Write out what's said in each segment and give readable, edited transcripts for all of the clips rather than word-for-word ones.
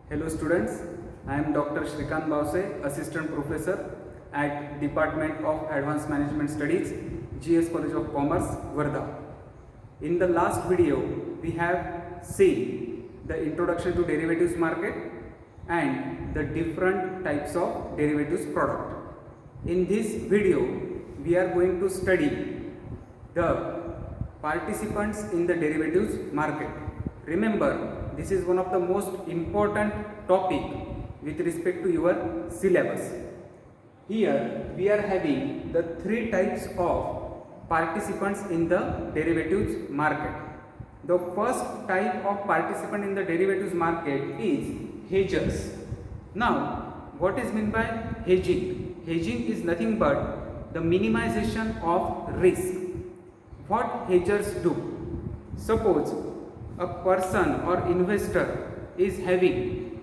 Hello students, I am Dr. Shrikant Bause, Assistant Professor at Department of Advanced Management Studies, GS College of Commerce, Wardha. In the last video, we have seen the introduction to derivatives market and the different types of derivatives product. In this video, we are going to study the participants in the derivatives market. Remember, this is one of the most important topic with respect to your syllabus. Here we are having the three types of participants in the derivatives market. The first type of participant in the derivatives market is hedgers. Now, what is meant by hedging? Hedging is nothing but the minimization of risk. What hedgers do? Suppose a person or investor is having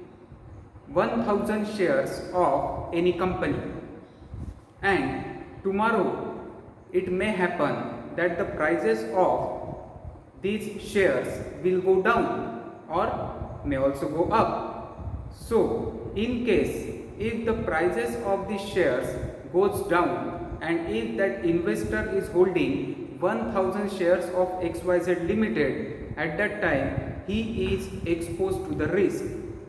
1000 shares of any company, and tomorrow it may happen that the prices of these shares will go down or may also go up. So in case if the prices of these shares goes down, and if that investor is holding 1000 shares of XYZ Limited, at that time he is exposed to the risk,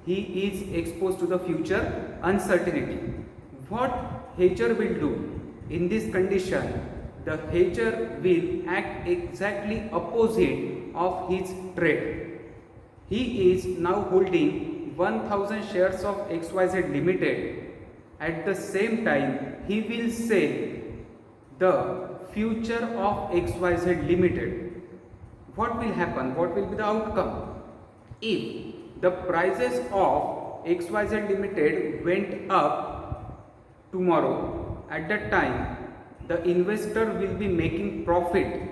he is exposed to the future uncertainty. What hedger will do in this condition? The hedger will act exactly opposite of his trade. He is now holding 1000 shares of XYZ Limited. At the same time, he will sell the future of XYZ Limited. What will happen? What will be the outcome? If the prices of XYZ Limited went up tomorrow, at that time the investor will be making profit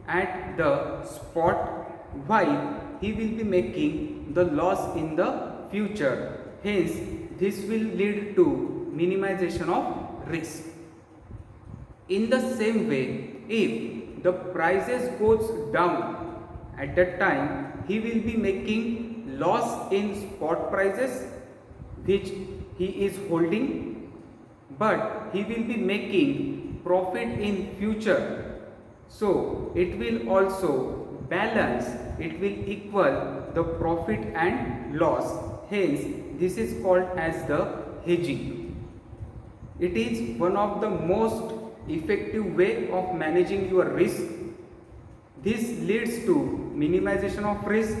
at the spot, while he will be making the loss in the future. Hence, this will lead to minimization of risk. In the same way, if the prices goes down, at that time he will be making loss in spot prices which he is holding, but he will be making profit in future. So it will also balance, it will equal the profit and loss. Hence, this is called as the hedging. It is one of the most effective way of managing your risk. This leads to minimization of risk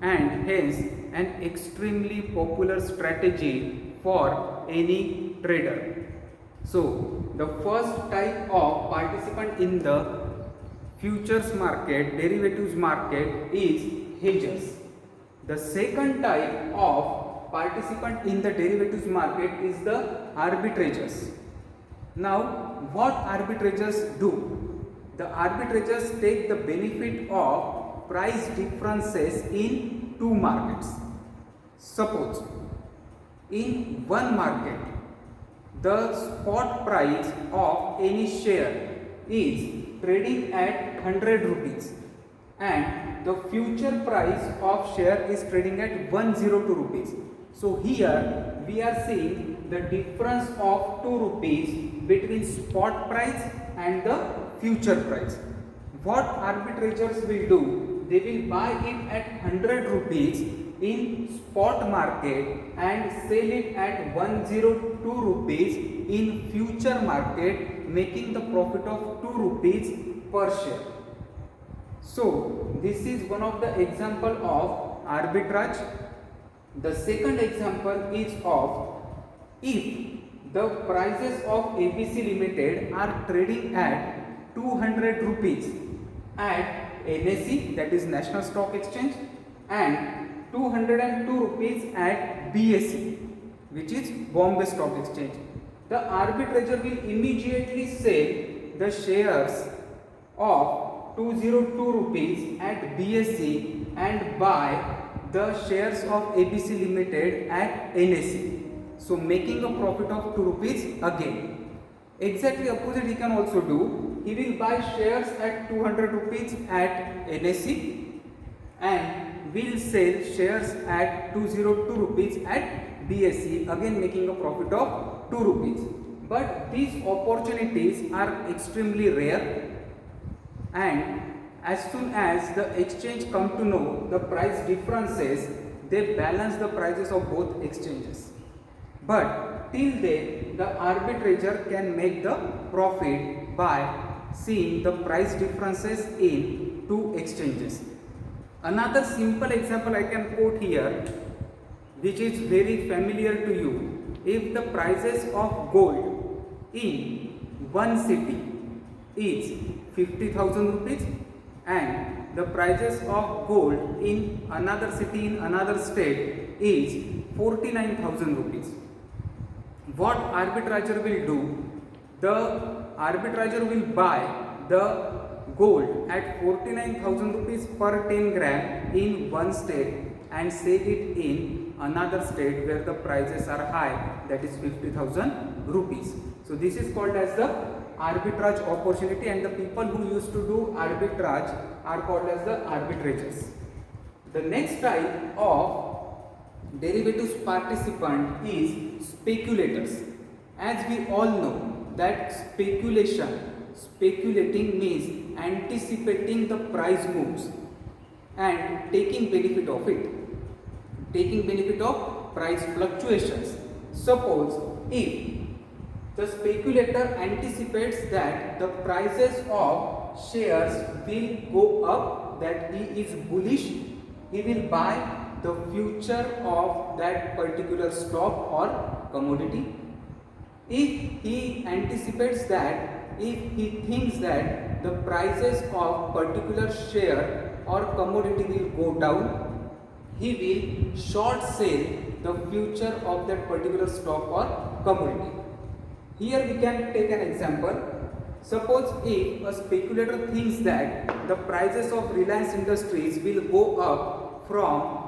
and hence an extremely popular strategy for any trader. So, the first type of participant in the futures market, derivatives market is hedgers. The second type of participant in the derivatives market is the arbitrageurs. Now, what arbitrageurs do? The arbitrageurs take the benefit of price differences in two markets. Suppose in one market the spot price of any share is trading at 100 rupees and the future price of share is trading at 102 rupees. So here we are seeing the difference of 2 rupees between spot price and the future price. What arbitrageurs will do? They will buy it at 100 rupees in spot market and sell it at 102 rupees in future market, making the profit of 2 rupees per share. So this is one of the example of arbitrage. The second example is of if the prices of ABC Limited are trading at 200 rupees at NSE, that is National Stock Exchange, and 202 rupees at BSE, which is Bombay Stock Exchange. The arbitrager will immediately sell the shares of 202 rupees at BSE and buy the shares of ABC Limited at NSE. So making a profit of 2 rupees again. Exactly opposite he can also do. He will buy shares at 200 rupees at NSE and will sell shares at 202 rupees at BSE, again making a profit of 2 rupees. But these opportunities are extremely rare, and as soon as the exchange come to know the price differences, they balance the prices of both exchanges. But till then, the arbitrator can make the profit by seeing the price differences in two exchanges. Another simple example I can quote here, which is very familiar to you. If the prices of gold in one city is 50,000 rupees and the prices of gold in another city in another state is 49,000 rupees. What arbitrator will do? The arbitrator will buy the gold at 49,000 rupees per 10 gram in one state and sell it in another state where the prices are high, that is 50,000 rupees. So this is called as the arbitrage opportunity, and the people who used to do arbitrage are called as the arbitrators. The next type of derivatives participant is speculators. As we all know that speculating means anticipating the price moves and taking benefit of it, taking benefit of price fluctuations. Suppose if the speculator anticipates that the prices of shares will go up, that he is bullish, he will buy the future of that particular stock or commodity. If he anticipates that, if he thinks that the prices of particular share or commodity will go down, he will short sell the future of that particular stock or commodity. Here we can take an example. Suppose if a speculator thinks that the prices of Reliance Industries will go up from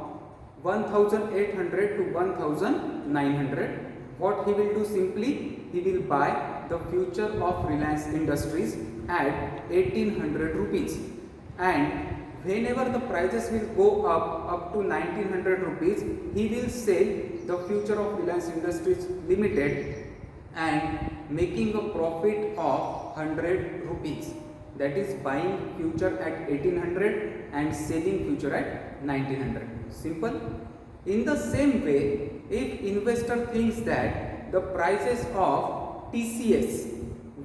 1,800 to 1,900, what he will do? Simply he will buy the future of Reliance Industries at 1,800 rupees, and whenever the prices will go up to 1,900 rupees, he will sell the future of Reliance Industries Limited and making a profit of 100 rupees. That is buying future at 1,800 and selling future at 1,900. Simple. In the same way, if investor thinks that the prices of TCS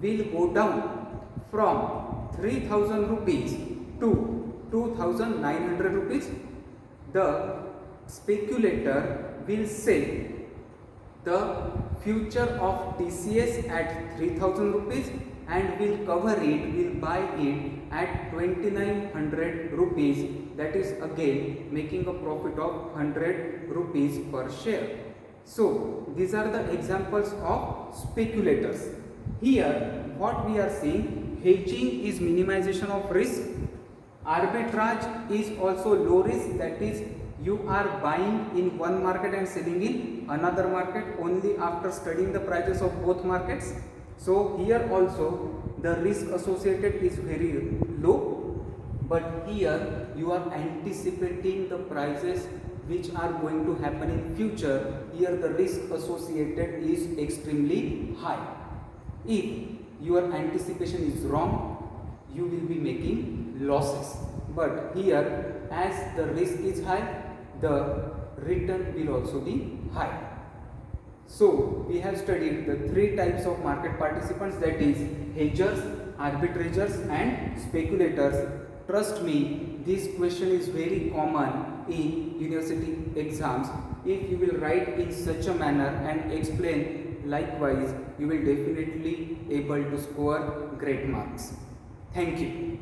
will go down from 3,000 rupees to 2,900 rupees, the speculator will sell the future of TCS at 3,000 rupees and will cover it, will buy it at 2,900 rupees. That is again making a profit of 100 rupees per share. So these are the examples of speculators. Here what we are seeing, hedging is minimization of risk. Arbitrage is also low risk, that is you are buying in one market and selling in another market only after studying the prices of both markets. So here also the risk associated is very low, but here you are anticipating the prices which are going to happen in future. Here the risk associated is extremely high. If your anticipation is wrong, you will be making losses. But here, as the risk is high, the return will also be high. So we have studied the three types of market participants, that is hedgers, arbitrators and speculators. Trust me, this question is very common in university exams. If you will write in such a manner and explain likewise, you will definitely able to score great marks. Thank you.